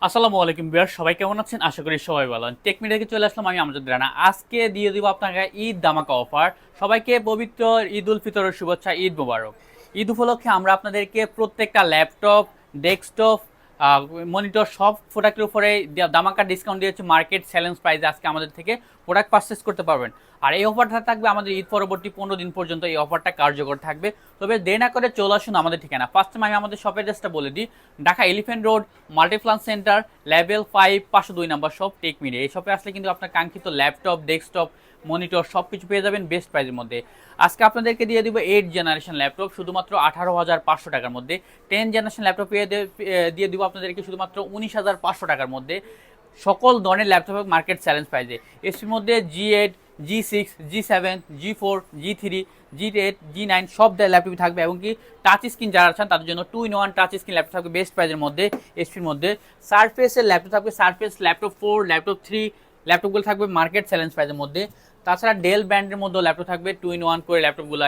আসসালামু আলাইকুম ভিউয়ার, সবাই কেমন আছেন? আশা করি সবাই ভালো আছেন। টেক মিডিয়া থেকে চলে আসলাম আমি আমজাদ রানা। আজকে দিয়ে দিব আপনাকে ঈদ ধামাকা অফার। সবাইকে পবিত্র ঈদ উল ফিতরের শুভেচ্ছা, ঈদ মোবারক। ঈদ উপলক্ষে আমরা আপনাদেরকে প্রত্যেকটা ল্যাপটপ, ডেস্কটপ, মনিটর সব প্রোডাক্টের উপরে ধামাকা ডিসকাউন্ট দিয়েছে মার্কেট চ্যালেঞ্জ প্রাইসে। আজকে আমাদের থেকে প্রোডাক্ট পারচেস করতে পারবেন। আর এই অফারটা থাকবে আমাদের ঈদ পরবর্তী 15 দিন পর্যন্ত এই অফারটা কার্যকর থাকবে। তবে দেরি না করে চলে আসুন আমাদের ঠিকানা। ফার্স্ট টাইম আমি আমাদের শপের অ্যাড্রেসটা বলে দিই। Dhaka elephant road, Multiplan centre, level 5, 502 নম্বর শপ, টেক মিডিয়া। এই শপে আসলে কিন্তু আপনার কাঙ্ক্ষিত ল্যাপটপ, ডেস্কটপ, মনিটর সব কিছু পেয়ে যাবেন বেস্ট প্রাইসের মধ্যে। আজকে আপনাদেরকে দিয়ে দিব 8 জেনারেশন ল্যাপটপ শুধুমাত্র 18,500 টাকার মধ্যে। 10 জেনারেশন ল্যাপটপ দিয়ে দিব আপনাদেরকে শুধুমাত্র 19,500 টাকার মধ্যে। সকল ধরনের ল্যাপটপ মার্কেট চ্যালেঞ্জ প্রাইসে। এসির মধ্যে G8, G6, G7, G4, G3, G8, G9 সব ল্যাপটপ থাকবে, এবং কি টাচ স্ক্রিন যারা আছেন তাদের জন্য 2-in-1 টাচ স্ক্রিন ল্যাপটপ থাকবে বেস্ট প্রাইসের মধ্যে। এসপির মধ্যে সারফেসের ল্যাপটপ থাকবে, সারফেস ল্যাপটপ 4, ল্যাপটপ 3 ল্যাপটপগুলো থাকবে মার্কেট চ্যালেঞ্জ প্রাইসের মধ্যে। তাছাড়া ডেল ব্র্যান্ডের মধ্যে ল্যাপটপ থাকবে 2-in-1 করে ল্যাপটপগুলো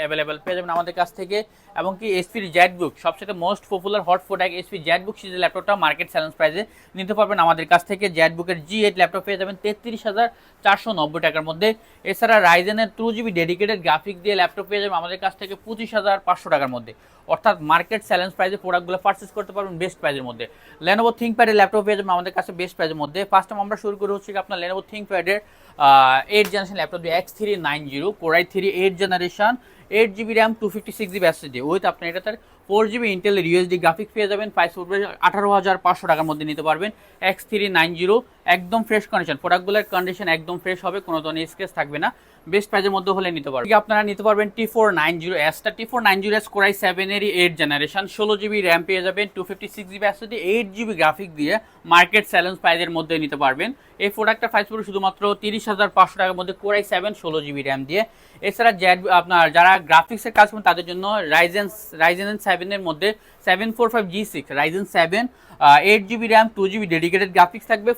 অ্যাভেলেবেল পেয়ে যাবেন আমাদের কাছ থেকে। এবং কি এসপির জেটবুক সবচেয়ে most popular hot product, SP Jetbook সিরিজের ল্যাপটপটা মার্কেট চ্যালেঞ্জ প্রাইসে নিতে পারবেন আমাদের কাছ থেকে। জেটবুকের G8 ল্যাপটপ পেয়ে যাবেন 33,490 টাকার মধ্যে। এছাড়া রাইজেনের 2GB ডেডিকেটেড গ্রাফিক দিয়ে ল্যাপটপ পেয়ে যাবেন আমাদের কাছ থেকে 25,500 টাকার মধ্যে। অর্থাৎ মার্কেট চ্যালেঞ্জ প্রাইসে প্রোডাক্টগুলো পারচেস করতে পারবেন বেস্ট প্রাইসের মধ্যে। লেনোভো থিংকপ্যাডের ল্যাপটপ পেয়ে যাবেন আমাদের কাছে বেস্ট প্রাইসের মধ্যে। ফার্স্ট টাইম আমরা শুরু করে হচ্ছে আপনার লেনোভো থিংকপ্যাডের 8 জেনারেশন ল্যাপটপ দিয়ে X390 Core i3 8 generation, 8GB RAM, 256GB SSD with আপনার এটাতে 4GB ইন্টেলের ইউএসডি গ্রাফিক্স পেয়ে যাবেন। প্রাইস পড়বে 18,500 টাকার মধ্যে নিতে পারবেন। X390 একদম ফ্রেশ কন্ডিশন, প্রোডাক্টগুলোর কন্ডিশন একদম ফ্রেশ হবে, কোনো ধরনের স্ক্র্যাচ থাকবে না, বেস্ট প্রাইসের মধ্যে হলে নিতে পারবেন। আপনারা নিতে পারবেন T490S টা, T490S Core i7 এরই 8 জেনারেশন, 16GB র্যাম পেয়ে যাবেন, 256GB SSD, 8GB গ্রাফিক দিয়ে মার্কেট চ্যালেঞ্জ প্রাইসের মধ্যে নিতে পারবেন। এই প্রোডাক্টটা প্রাইস পড়বে শুধুমাত্র 30,500 টাকার মধ্যে Core i7 16GB র্যাম দিয়ে। এছাড়া আপনার যারা গ্রাফিক্সের কাজ করবেন তাদের জন্য রাইজেন 7 এর মধ্যে 745G6 Ryzen 7, 8GB RAM, 2GB dedicated graphics থাকবে,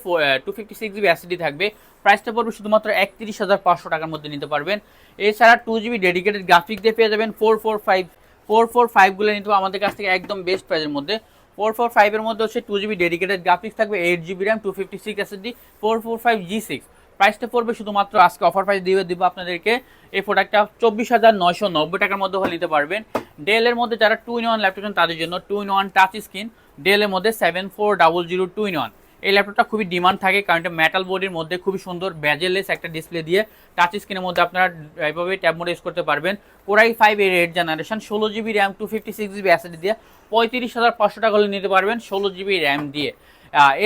256GB SSD থাকবে। প্রাইসটা পড়বে শুধুমাত্র 31,500 টাকার মধ্যে নিতে পারবেন। এছাড়া 2GB ডেডিকেটেড গ্রাফিক্স দিয়ে পেয়ে যাবেন 445 গুলো নিতে আমাদের কাছ থেকে একদম বেস্ট প্রাইসের মধ্যে। 445 এর মধ্যে হচ্ছে 2GB ডেডিকেটেড গ্রাফিক্স থাকবে, 8GB র্যাম, 256 SSD, 445G6। প্রাইসটা পড়বে শুধুমাত্র আজকে অফার প্রাইস দিব আপনাদেরকে এই প্রোডাক্টটা 24,990 টাকার মধ্যে হলে নিতে পারবেন। ডেলের মধ্যে যারা 2-in-1 ল্যাপটপ তাদের জন্য 2-in-1 টাচ স্ক্রিন ডেলের মধ্যে 7400 2-in-1 এই ল্যাপটপটা খুবই ডিমান্ড থাকে, কারণ এটা মেটাল বডির মধ্যে খুবই সুন্দর ব্যাজেলেস একটা ডিসপ্লে দিয়ে টাচ স্ক্রিনের মধ্যে আপনারা এইভাবে ট্যাব মোডে ইউজ করতে পারবেন। Core i5 এর 8 generation, 16GB RAM, 256GB SSD দিয়ে 35,500 টাকা হলে নিতে পারবেন 16GB র্যাম দিয়ে।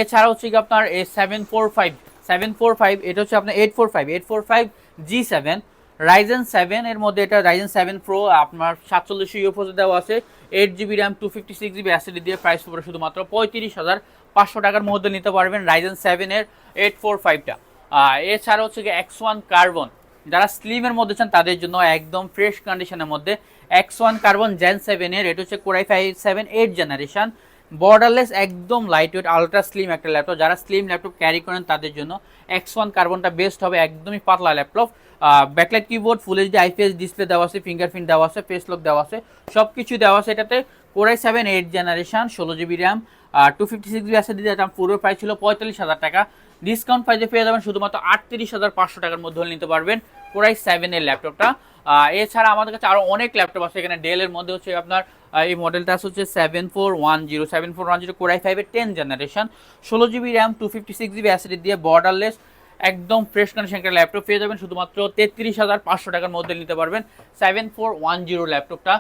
এছাড়া হচ্ছে কি আপনার এই 745 এটা হচ্ছে আপনার 845 G7 রাইজেন 7 এর মধ্যে, এটা রাইজেন 7 প্রো আপনার 4700 ইউএফওসি দেওয়া আছে, 8GB র্যাম, 256GB SSD দিয়ে। প্রাইস পড়বে শুধুমাত্র 35,500 টাকার মধ্যে নিতে পারবেন রাইজেন 7 এর 845টা। এছাড়া হচ্ছে কি X1 কার্বন, যারা স্লিমের মধ্যে চান তাদের জন্য একদম ফ্রেশ কন্ডিশনের মধ্যে X1 কার্বন জেন 7 এর, এটা হচ্ছে Core i5 8 জেনারেশন, বর্ডারলেস একদম লাইট ওয়েট আলট্রা স্লিম একটা ল্যাপটপ। যারা স্লিম ল্যাপটপ ক্যারি করেন তাদের জন্য X1 কার্বনটা বেস্ট হবে, একদমই পাতলা ল্যাপটপ। ব্যাকলাইট কিবোর্ড, ফুল এইচডি আইপিএস ডিসপ্লে দেওয়া আছে, ফিঙ্গারপ্রিন্ট দেওয়া আছে, ফেস লক দেওয়া আছে, সব কিছু দেওয়া আছে এটাতে। Core i7 8 generation, 16GB RAM, 256GB SSD, এটা পূর্ব প্রাইস ছিল 45,000 টাকা, ডিসকাউন্ট প্রাইসে পেয়ে যাবেন শুধুমাত্র 38,500 টাকার মধ্যে হলে নিতে পারবেন Core i7 এর ল্যাপটপটা। এছাড়া আমাদের কাছে আরও অনেক ল্যাপটপ আছে, এখানে ডেলের মধ্যে হচ্ছে আপনার এই মডেলটা হচ্ছে 7410 Core i5 এর 10 generation, 16GB RAM, 256GB SSD দিয়ে বর্ডারলেস একদম ফ্রেশ কন্ডিশন একটা ল্যাপটপ পেয়ে যাবেন শুধুমাত্র 33,500 টাকার মধ্যে নিতে পারবেন 7410 ল্যাপটপটা।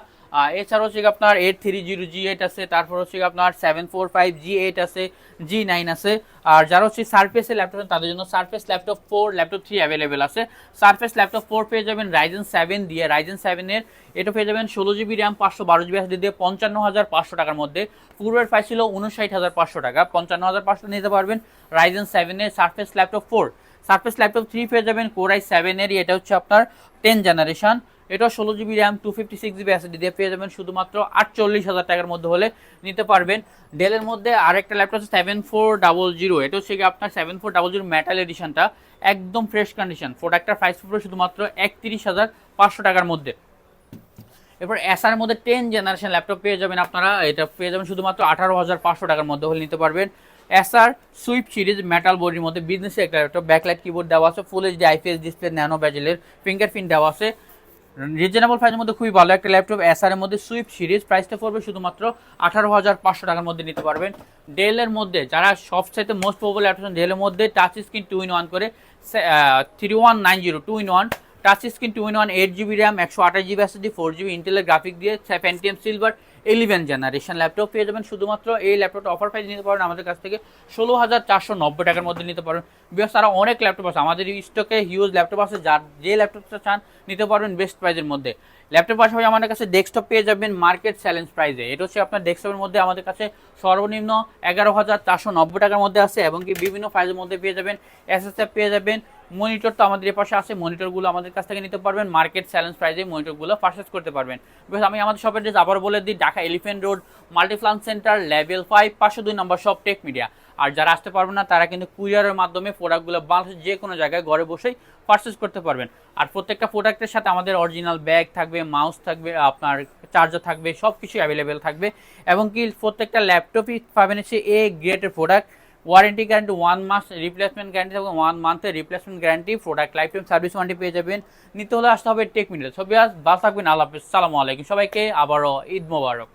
এছাড়া হচ্ছে আপনার 830 G8 আছে, তারপর হচ্ছে আপনার 745 G8 আছে, G9 আছে। আর যারা হচ্ছে সারফেসের ল্যাপটপ তাদের জন্য সারফেস ল্যাপটপ 4, ল্যাপটপ 3 অ্যাভেলেবেল আছে। সারফেস ল্যাপটপ 4 পেয়ে যাবেন রাইজেন 7 দিয়ে, রাইজেন 7 এর এটা পেয়ে যাবেন 16GB র্যাম, 512GB SSD দিয়ে 55,500 টাকার মধ্যে। পূর্বের প্রাইস ছিল 59,500 টাকা, 55,500 নিতে পারবেন রাইজেন 7 এর সারফেস ল্যাপটপ 4। সারফেস ল্যাপটপ 3 পেয়ে যাবেন Core i7 এরই, এটা হচ্ছে আপনার 10 জেনারেশন, এটা 16GB র্যাম, 256GB SSD দিয়ে পেয়ে যাবেন শুধুমাত্র 48,000 টাকার মধ্যে হলে নিতে পারবেন। ডেলের মধ্যে আরেকটা ল্যাপটপ আছে 7400, এটা হচ্ছে কি আপনার 7400 মেটাল এডিশনটা, একদম ফ্রেশ কন্ডিশন। প্রোডাক্টটার প্রাইস পড়বে শুধুমাত্র 31,500 টাকার মধ্যে। এরপর এসআর মধ্যে 10 জেনারেশন ল্যাপটপ পেয়ে যাবেন আপনারা, এটা পেয়ে যাবেন শুধুমাত্র 18,500 টাকার মধ্যে হলে নিতে পারবেন। এসআর সুইপ সিরিজ মেটাল বডির মধ্যে বিজনেসের একটা ল্যাপটপ, ব্যাকলাইট কিবোর্ড দেওয়া আছে, full HD IPS display, nano ব্যাজেলের ফিঙ্গারপ্রিন্ট দেওয়া আছে, রিজনেবল প্রাইসের মধ্যে খুবই ভালো একটা ল্যাপটপ এসআর এর মধ্যে সুইপ সিরিজ। প্রাইসটা পড়বে শুধুমাত্র 18,500 টাকার মধ্যে নিতে পারবেন। ডেলের মধ্যে যারা সবচাইতে মোস্ট পপুলার ল্যাপটপ, ডেলের মধ্যে টাচ স্ক্রিন 2-in-1 করে 3190 2-in-1 touch screen 2-in-1 8GB RAM 128GB SSD 4GB ইন্টেলের গ্রাফিক দিয়ে পেন্টিয়াম সিলভার 11 জেনারেশন ল্যাপটপ পেয়ে যাবেন। শুধুমাত্র এই ল্যাপটপটা অফার প্রাইস নিতে পারেন আমাদের কাছ থেকে 16,490 টাকার মধ্যে নিতে পারেন। বিকজ তারা অনেক ল্যাপটপ আছে আমাদের স্টকে, হিউজ ল্যাপটপ আছে, যার যে ল্যাপটপটা চান নিতে পারবেন বেস্ট প্রাইজের মধ্যে। ল্যাপটপ পাশাপাশি আমাদের কাছে ডেস্কটপ পেয়ে যাবেন মার্কেট চ্যালেঞ্জ প্রাইজে। এটা হচ্ছে আপনার ডেস্কটপের মধ্যে আমাদের কাছে সর্বনিম্ন 11,490 টাকার মধ্যে আছে, এবং কি বিভিন্ন প্রাইজের মধ্যে পেয়ে যাবেন। এসএসএফ পেয়ে যাবেন। মনিটর তো আমাদের পাশে আছে, মনিটরগুলো আমাদের কাছ থেকে নিতে পারবেন মার্কেট চ্যালেঞ্জ প্রাইজে, মনিটরগুলো পারচেজ করতে পারবেন। বিকজ আমি আমাদের শপের ড্রেস আবার বলে দিই, Dhaka elephant road Multiplan centre level 5 502 নম্বর শপ টেক মিডিয়া। আর যারা আসতে পারবেন না তারা কিন্তু কুরিয়ারের মাধ্যমে প্রোডাক্টগুলো বাংলাদেশের যে কোনো জায়গায় ঘরে বসেই পারচেজ করতে পারবেন। আর প্রত্যেকটা প্রোডাক্টের সাথে আমাদের অরিজিনাল ব্যাগ থাকবে, মাউস থাকবে, আপনার চার্জার থাকবে, সব কিছু অ্যাভেলেবেল থাকবে। এবং কি প্রত্যেকটা ল্যাপটপই পাবেন হচ্ছে এ গ্রেডের প্রোডাক্ট, ওয়ারেন্টি গ্যারান্টি 1 মাস, রিপ্লেসমেন্ট গ্যারান্টি থাকবে 1 মান্থের replacement guarantee, product life time service warranty পেয়ে যাবেন। নিতে হলে আসতে হবে টেক মিডিয়া। সবাই ভালো থাকবেন, আল্লাহ হাফেজ, সালামু আলাইকুম। সবাইকে আবারও ঈদ মোবারক।